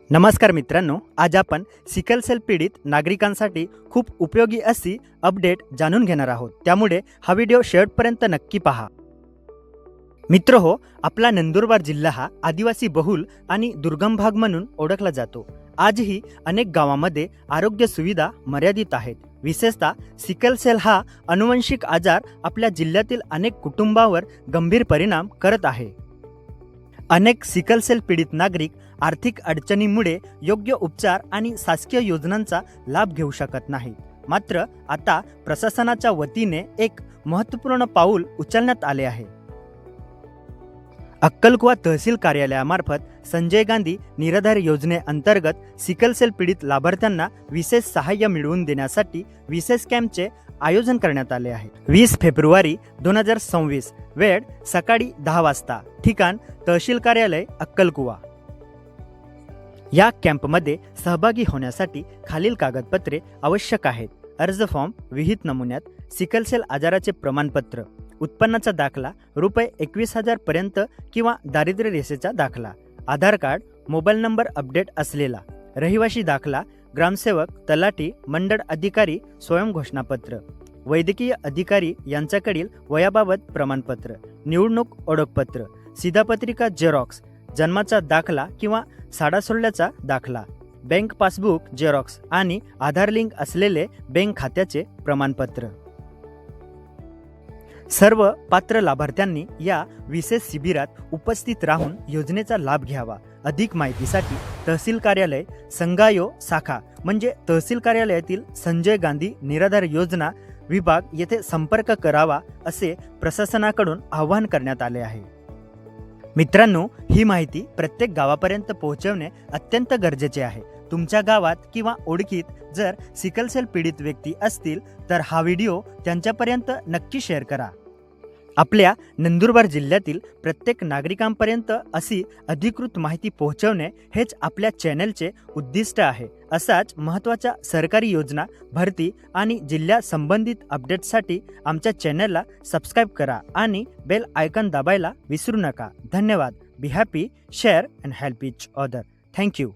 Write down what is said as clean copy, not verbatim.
नमस्कार मित्रांनो, आज आपण सिकल सेल पीडित नागरिकांसाठी खूप उपयोगी अशी अपडेट जाणून घेणार आहोत। त्यामुळे हा व्हिडिओ शेवटपर्यंत नक्की पहा। मित्रहो, आपला नंदुरबार जिल्हा हा आदिवासी बहुल आणि दुर्गम भाग म्हणून ओळखला जातो। आजही अनेक गावांमध्ये आरोग्य सुविधा मर्यादित आहेत। विशेषतः सिकल सेल हा अनुवंशिक आजार आपल्या जिल्ह्यातील अनेक कुटुंबावर गंभीर परिणाम करत आहे। अनेक सिकल सेल पीडित नागरिक आर्थिक अडचणीमुळे योग्य उपचार आणि शासकीय योजनांचा लाभ घेऊ शकत नाहीत। मात्र आता प्रशासनाच्या वतीने एक महत्त्वपूर्ण पाऊल उचलण्यात आले आहे। अक्कलकुवा तहसील कार्यालयामार्फत संजय गांधी निराधार योजनेअंतर्गत सिकल सेल पीडित लाभार्थ्यांना विशेष सहाय्य मिळवून देण्यासाठी विशेष कॅम्पचे आयोजन करण्यात आले आहे। 20 फेब्रुवारी 2026, वेळ सकाळी 10 वाजता, ठिकाण तहसील कार्यालय अक्कलकुवा। या कॅम्पमध्ये सहभागी होण्यासाठी खालील कागदपत्रे आवश्यक आहेत। अर्ज फॉर्म, विहित नमुन्यात सिकल सेल आजाराचे प्रमाणपत्र, उत्पन्नाचा दाखला रुपये 21,000 पर्यंत किंवा दारिद्र्य रेषेचा दाखला, आधार कार्ड, मोबाईल नंबर अपडेट असलेला, रहिवासी दाखला, ग्रामसेवक, तलाठी, मंडळ अधिकारी स्वयं घोषणापत्र, वैद्यकीय अधिकारी यांच्याकडील वयाबाबत प्रमाणपत्र, निवडणूक ओळखपत्र, शिधापत्रिका झेरॉक्स, जन्माचा दाखला किंवा शाळा सोडल्याचा दाखला, बँक पासबुक झेरॉक्स आणि आधार लिंक असलेले बँक खात्याचे प्रमाणपत्र। सर्व पात्र लाभार्थ्यांनी या विशेष शिबिरात उपस्थित राहून योजनेचा लाभ घ्यावा। अधिक माहितीसाठी तहसील कार्यालय संगायो शाखा म्हणजे तहसील कार्यालयातील संजय गांधी निराधार योजना विभाग येथे संपर्क करावा असे प्रशासनाकडून आवाहन करण्यात आले आहे। मित्रांनो, ही माहिती प्रत्येक गावापर्यंत पोहोचवणे अत्यंत गरजेचे आहे। तुमच्या गावात किंवा ओळखीत जर सिकल सेल पीडित व्यक्ती असतील तर हा व्हिडिओ त्यांच्यापर्यंत नक्की शेअर करा। आपल्या नंदुरबार जिल्ह्यातील प्रत्येक नागरिकांपर्यंत अशी अधिकृत माहिती पोहोचवणे हेच आपल्या चॅनलचे उद्दिष्ट आहे। असाच महत्त्वाच्या सरकारी योजना, भरती आणि जिल्ह्या संबंधित अपडेट्ससाठी आमच्या चॅनलला सबस्क्राईब करा आणि बेल आयकॉन दाबायला विसरू नका। धन्यवाद। Be happy, share and help each other. Thank you.